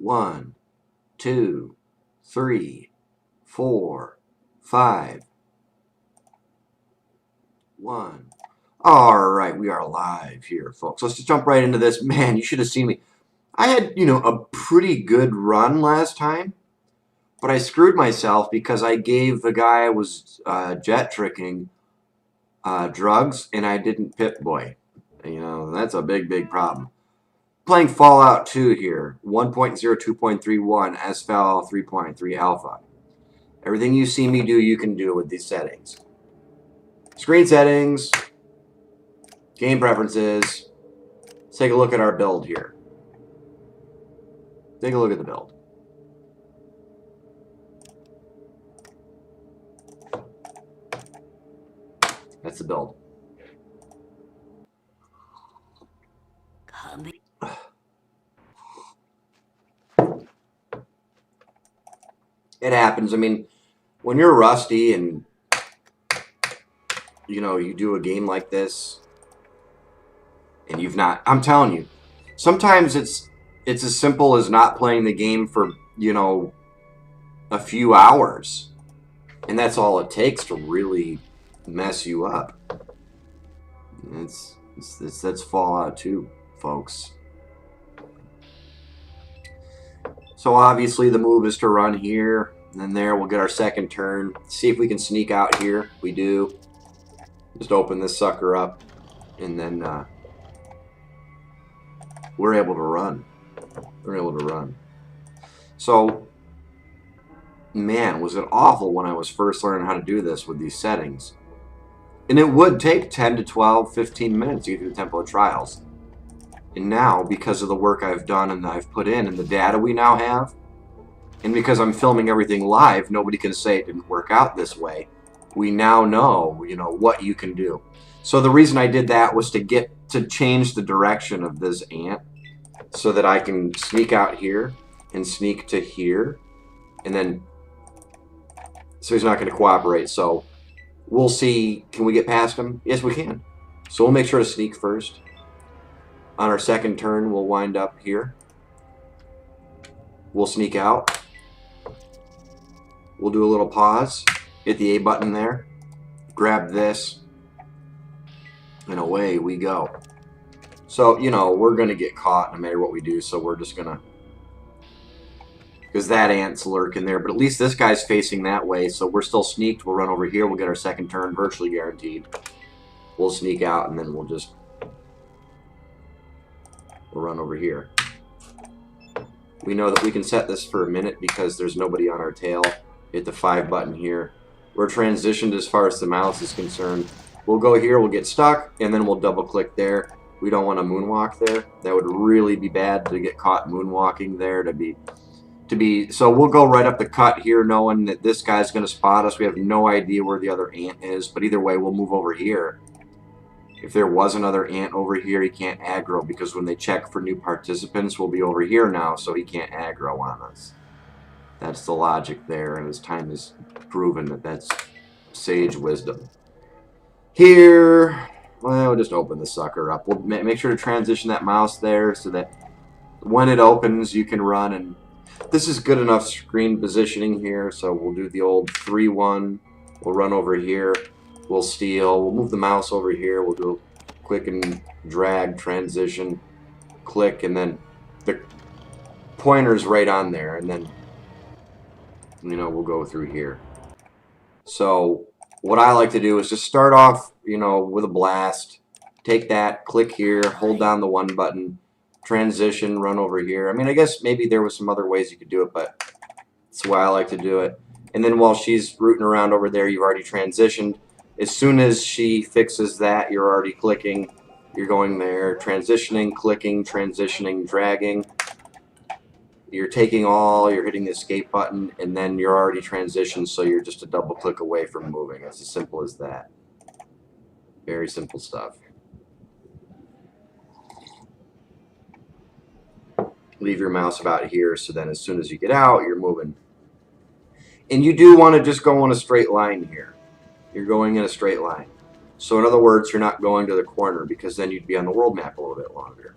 1, 2, 3, 4, 5. 1. All right, we are live here, folks. Let's just jump right into this. Man, you should have seen me. I had, a pretty good run last time, but I screwed myself because I gave the guy I was jet tricking drugs, and I didn't Pip Boy. That's a big, big problem. Playing Fallout 2 here, 1.02.31, SFAL 3.3 alpha. Everything you see me do, you can do with these settings. Screen settings, game preferences. Let's take a look at our build here. Take a look at the build. That's the build. It happens. I mean, when you're rusty and you do a game like this and you've not, I'm telling you, sometimes it's as simple as not playing the game for, a few hours. And that's all it takes to really mess you up. That's Fallout 2, folks. So obviously the move is to run here, and then there we'll get our second turn. See if we can sneak out here. We do. Just open this sucker up, and then we're able to run. We're able to run. So, man, was it awful when I was first learning how to do this with these settings. And it would take 10 to 12, 15 minutes to get through the tempo of trials. And now, because of the work I've done and I've put in and the data we now have, and because I'm filming everything live, nobody can say it didn't work out this way. We now know, what you can do. So the reason I did that was to change the direction of this ant so that I can sneak out here and sneak to here. And then, so he's not going to cooperate. So we'll see, can we get past him? Yes, we can. So we'll make sure to sneak first. On our second turn, we'll wind up here. We'll sneak out. We'll do a little pause. Hit the A button there. Grab this. And away we go. So, we're going to get caught no matter what we do. So we're just going to... Because that ant's lurking there. But at least this guy's facing that way. So we're still sneaked. We'll run over here. We'll get our second turn virtually guaranteed. We'll sneak out and then we'll just... We'll run over here. We know that we can set this for a minute because there's nobody on our tail. Hit the 5 button here. We're transitioned as far as the mouse is concerned. We'll go here, we'll get stuck, and then we'll double click there. We don't want to moonwalk there. That would really be bad to get caught moonwalking there so we'll go right up the cut here knowing that this guy's going to spot us. We have no idea where the other ant is, but either way we'll move over here. If there was another ant over here, he can't aggro because when they check for new participants, we'll be over here now, so he can't aggro on us. That's the logic there, and as time has proven that that's sage wisdom. Here, well, we'll just open the sucker up. We'll make sure to transition that mouse there so that when it opens, you can run. And this is good enough screen positioning here, so we'll do the old 3-1. We'll run over here. We'll steal. We'll move the mouse over here. We'll do a click and drag, transition, click, and then the pointer's right on there. And then, we'll go through here. So what I like to do is just start off, with a blast. Take that, click here, hold down the 1 button, transition, run over here. I mean, I guess maybe there was some other ways you could do it, but that's why I like to do it. And then while she's rooting around over there, you've already transitioned. As soon as she fixes that, you're already clicking. You're going there, transitioning, clicking, transitioning, dragging. You're taking all, you're hitting the escape button, and then you're already transitioned, so you're just a double click away from moving. It's as simple as that. Very simple stuff. Leave your mouse about here, so then as soon as you get out, you're moving. And you do want to just go on a straight line here. You're going in a straight line. So in other words, you're not going to the corner because then you'd be on the world map a little bit longer.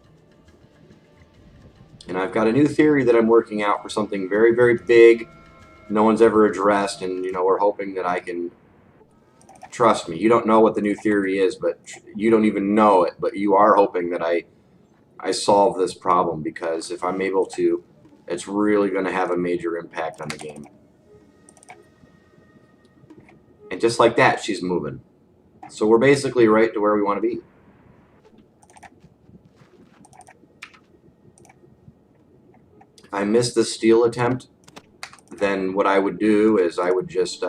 And I've got a new theory that I'm working out for something very, very big no one's ever addressed, and we're hoping that I can. Trust me, you don't know what the new theory is, but you don't even know it, but you are hoping that I solve this problem, because if I'm able to, it's really going to have a major impact on the game. And just like that, she's moving. So we're basically right to where we want to be. If I miss the steal attempt, then what I would do is I would just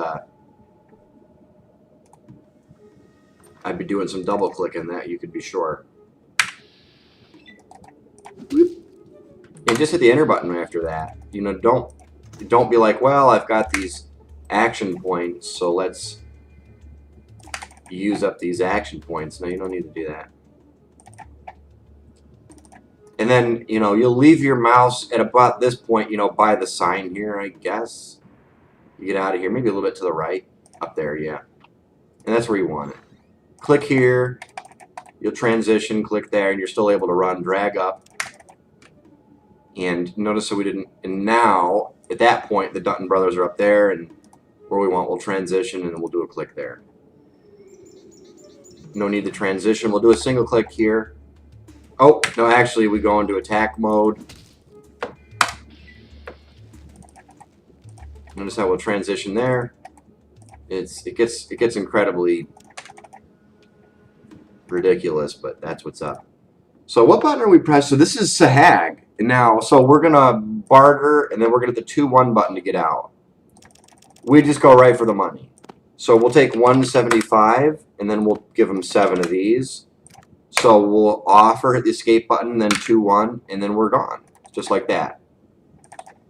I'd be doing some double clicking, that you could be sure. And just hit the enter button after that. Don't be like, well, I've got these action points, so let's use up these action points. No, you don't need to do that. And then, you'll leave your mouse at about this point, by the sign here, I guess. You get out of here, maybe a little bit to the right. Up there, yeah. And that's where you want it. Click here. You'll transition, click there, and you're still able to run. Drag up. And notice that we didn't. And now, at that point, the Dutton brothers are up there, and where we want, we'll transition, and we'll do a click there. No need to transition. We'll do a single click here. Oh, no, actually, we go into attack mode. Notice how we'll transition there. It gets incredibly ridiculous, but that's what's up. So what button are we pressing? So this is Sahag. Now, so we're going to barter, and then we're going to hit the 2-1 button to get out. We just go right for the money. So we'll take 175, and then we'll give them 7 of these. So we'll offer, hit the escape button, then 2-1, and then we're gone. Just like that.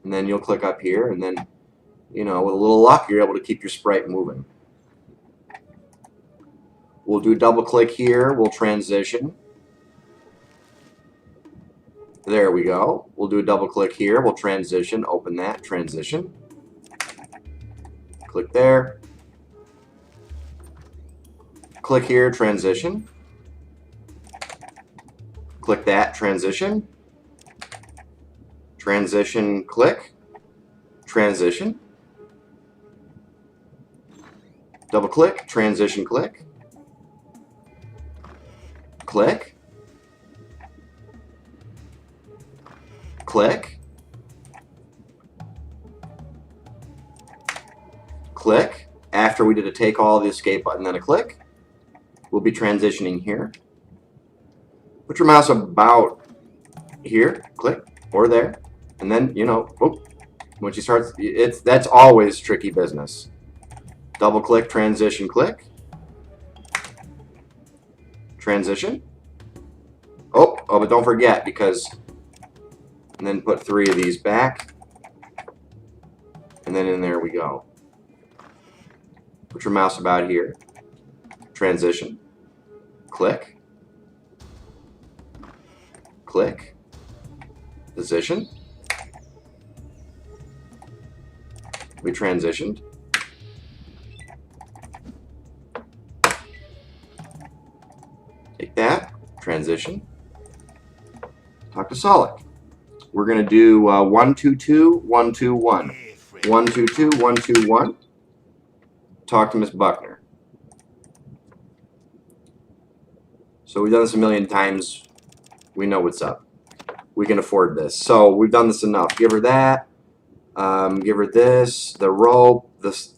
And then you'll click up here, and then, with a little luck, you're able to keep your sprite moving. We'll do double click here. We'll transition. There we go. We'll do a double click here. We'll transition. Open that. Transition. Click there. Click here. Transition. Click that. Transition. Transition. Click. Transition. Double click. Transition. Click. Click. Click. Click. After we did a take all, the escape button, then a click. We'll be transitioning here. Put your mouse about here. Click. Or there. And then, whoop, when she starts, that's always tricky business. Double click, transition, click. Transition. Oh, but don't forget, because... And then put 3 of these back. And then in there we go. Put your mouse about here. Transition. Click. Click. Position. We transitioned. Take that. Transition. Talk to Solid. We're going to do 1, 2, 2, 1, 2, 1. 1, 2, 2, 1, 2, 1. Talk to Miss Buckner. So we've done this a million times. We know what's up. We can afford this. So we've done this enough. Give her that. Give her this. The rope. This,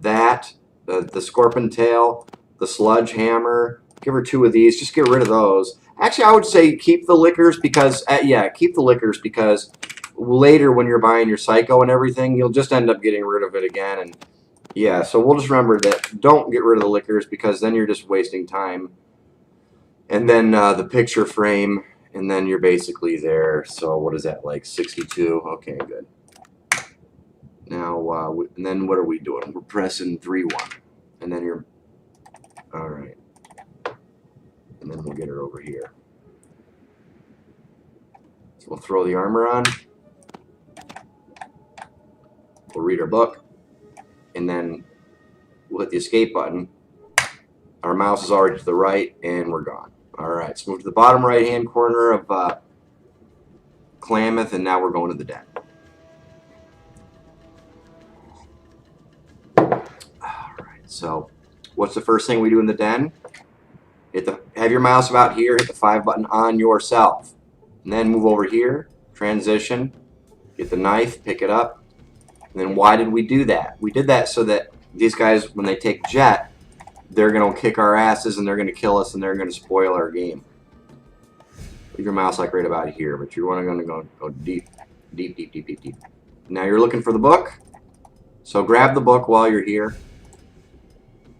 that. The scorpion tail. The sludge hammer. Give her 2 of these. Just get rid of those. Actually, I would say keep the liquors because, keep the liquors because later when you're buying your psycho and everything, you'll just end up getting rid of it again. And yeah, so we'll just remember that don't get rid of the liquors because then you're just wasting time. And then the picture frame, and then you're basically there. So what is that, like 62? Okay, good. Now, and then what are we doing? We're pressing 3-1. And then you're, all right. And then we'll get her over here. So we'll throw the armor on. We'll read our book. And then we'll hit the escape button. Our mouse is already to the right, and we're gone. All right, so move to the bottom right-hand corner of Klamath, and now we're going to the den. Alright, so what's the first thing we do in the den? Have your mouse about here, hit the 5 button on yourself. And then move over here, transition, get the knife, pick it up. And then why did we do that? We did that so that these guys, when they take jet, they're going to kick our asses and they're going to kill us and they're going to spoil our game. Leave your mouse like right about here, but you're going to go deep, deep, deep, deep, deep, deep. Now you're looking for the book. So grab the book while you're here.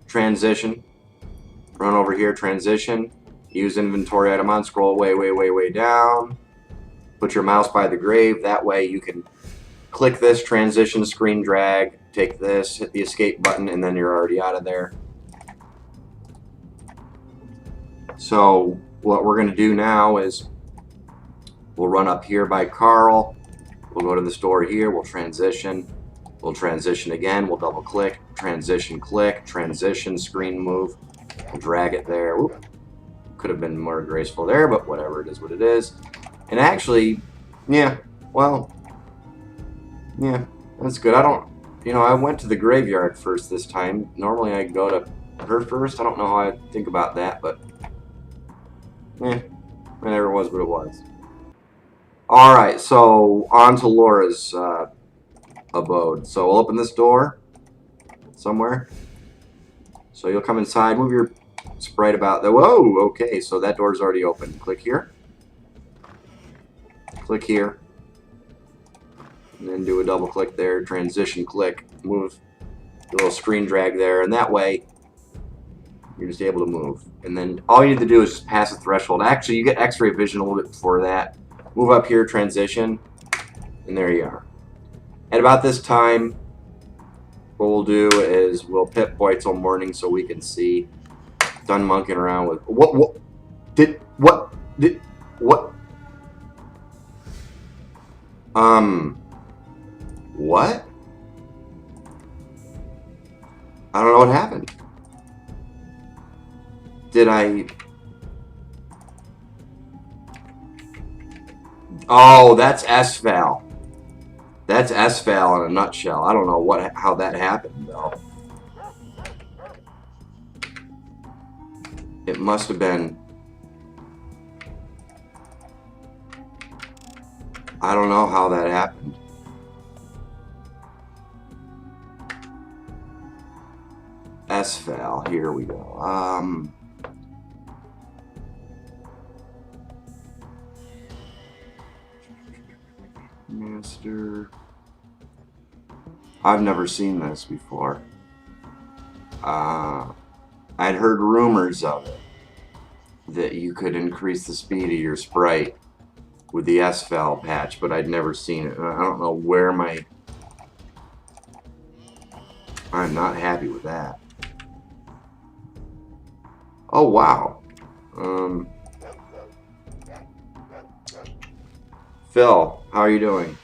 Transition. Run over here, transition. Use inventory item on, scroll way, way, way, way down. Put your mouse by the grave. That way you can click this, transition, screen drag, take this, hit the escape button, and then you're already out of there. So what we're going to do now is we'll run up here by Carl. We'll go to the store here. We'll transition. We'll transition again. We'll double click, click, transition, screen move. We'll drag it there. Whoop. Could have been more graceful there, but whatever, it is what it is. And actually, yeah, well, yeah, that's good. I went to the graveyard first this time. Normally I go to her first. I don't know how I think about that, but whatever it was what it was. Alright, so on to Laura's abode. So we'll open this door somewhere. So you'll come inside, move your sprite about there. Whoa, okay, so that door's already open. Click here. Click here. And then do a double click there, transition click, move the little screen drag there, and that way you're just able to move. And then all you need to do is just pass the threshold. Actually, you get x-ray vision a little bit before that. Move up here, transition, and there you are. At about this time, what we'll do is we'll Pip-Boy till morning so we can see. Done monkeying around with what what? I don't know what happened. Did I? Oh, that's S-Val. That's S-Val in a nutshell. I don't know how that happened though. It must have been. I don't know how that happened. S-Val. Here we go. Master. I've never seen this before. I'd heard rumors of it, that you could increase the speed of your sprite with the S-Val patch, but I'd never seen it. I don't know where I'm not happy with that. Oh, wow. Phil, how are you doing?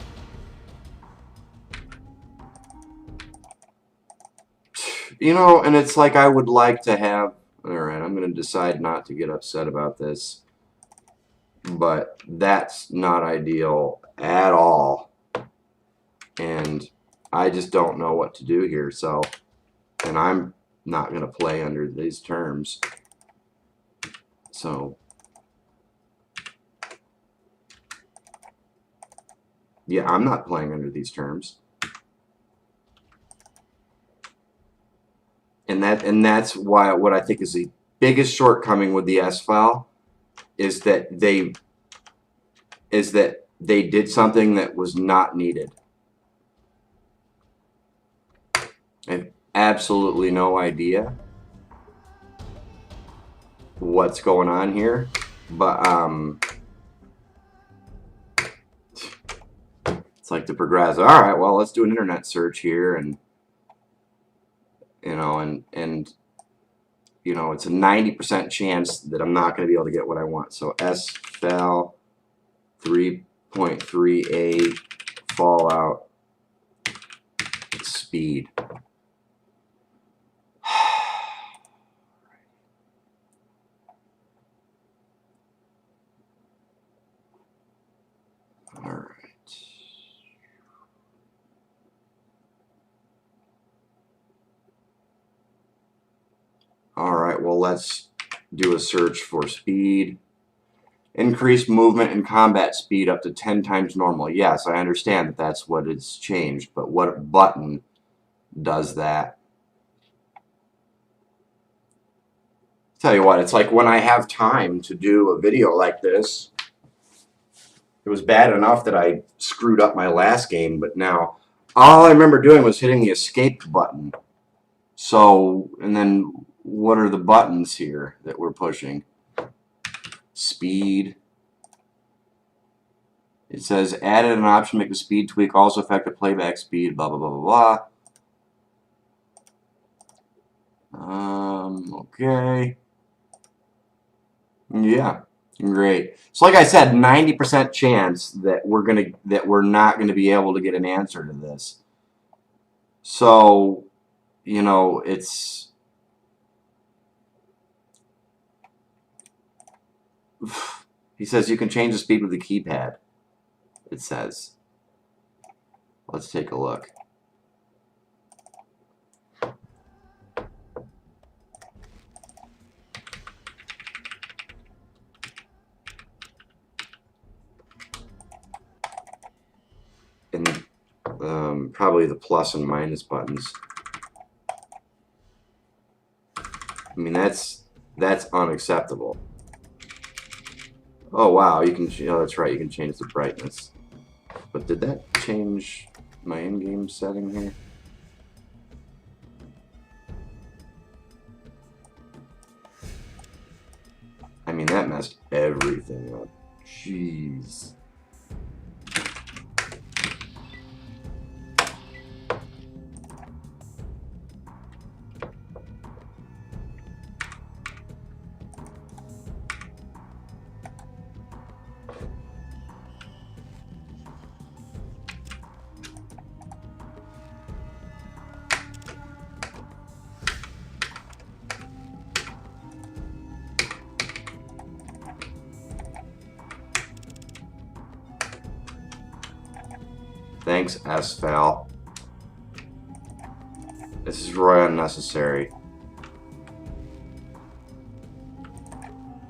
And it's like I would like to have... Alright, I'm going to decide not to get upset about this. But that's not ideal at all. And I just don't know what to do here. So, and I'm not going to play under these terms. So, yeah, I'm not playing under these terms. And that's why what I think is the biggest shortcoming with the S-File is that they did something that was not needed. I have absolutely no idea what's going on here, but it's like the progress. All right, well, let's do an internet search here, and it's a 90% chance that I'm not going to be able to get what I want. So S-Val 3.38 Fallout speed. All right, well, let's do a search for speed. Increase movement and combat speed up to 10 times normal. Yes, I understand that that's what it's changed, but what button does that? Tell you what, it's like when I have time to do a video like this. It was bad enough that I screwed up my last game, but now all I remember doing was hitting the escape button. So, and then what are the buttons here that we're pushing? Speed. It says added an option to make the speed tweak also affect the playback speed, blah, blah, blah, blah, blah. Okay. Yeah. Great. So like I said, 90% chance that we're not gonna be able to get an answer to this. So, you know, it's he says you can change the speed with the keypad. It says. Let's take a look. And probably the plus and minus buttons. I mean, that's unacceptable. Oh wow, you can. Oh, that's right. You can change the brightness. But did that change my in-game setting here? I mean, that messed everything up. Jeez. Thanks, S-Fal. This is really unnecessary.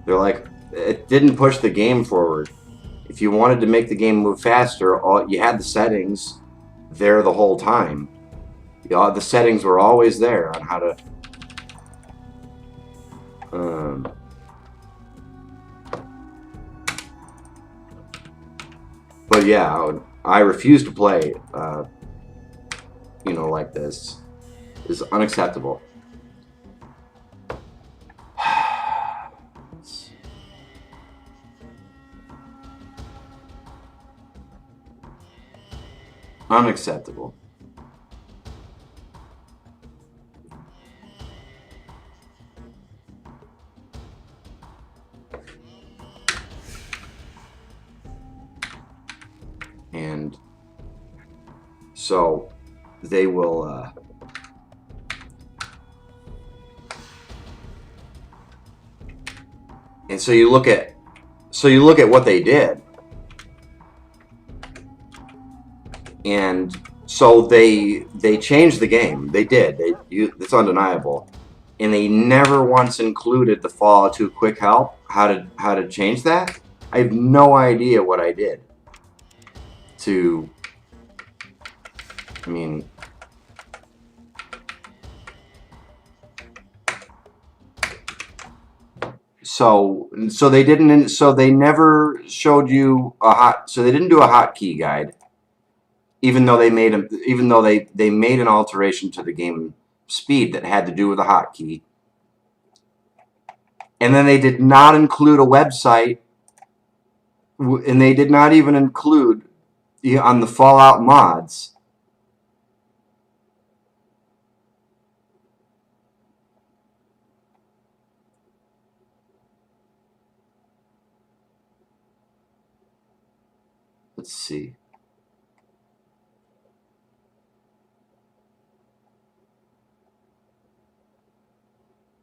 They're like, it didn't push the game forward. If you wanted to make the game move faster, you had the settings there the whole time. The settings were always there on how to... but yeah, I refuse to play, you know, like this. It's unacceptable. Unacceptable. And so they will and so you look at what they did. And so they changed the game. They did. It's undeniable. And they never once included the Fallout 2 quick help. How to change that? I have no idea what I did to... I mean... So they didn't... So they never showed you a hot... So they didn't do a hotkey guide. Even though they made they made an alteration to the game speed that had to do with a hotkey. And then they did not include a website, and they did not even include on the Fallout mods. Let's see.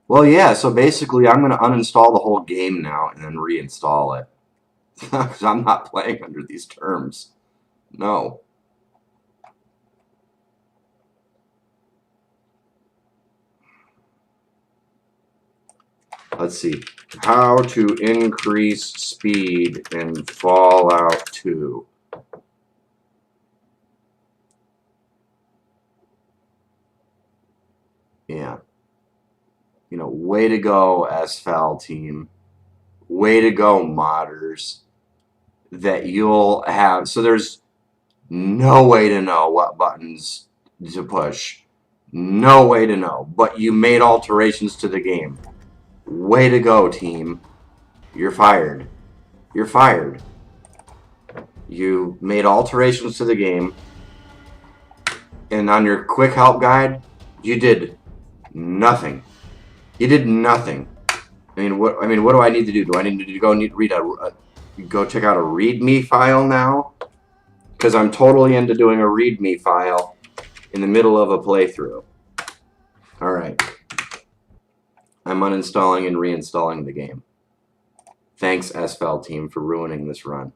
Well, yeah, so basically I'm going to uninstall the whole game now and then reinstall it. Because I'm not playing under these terms. No. Let's see. How to increase speed in Fallout 2. Yeah. You know, way to go, SFAL team. Way to go, modders. That you'll have. So there's no way to know what buttons to push. No way to know. But you made alterations to the game. Way to go, team. You're fired. You're fired. You made alterations to the game. And on your quick help guide, you did nothing. You did nothing. I mean, what do I need to do? Do I need to go read go check out a README file now? Because I'm totally into doing a README file in the middle of a playthrough. All right. I'm uninstalling and reinstalling the game. Thanks, SFAL team, for ruining this run.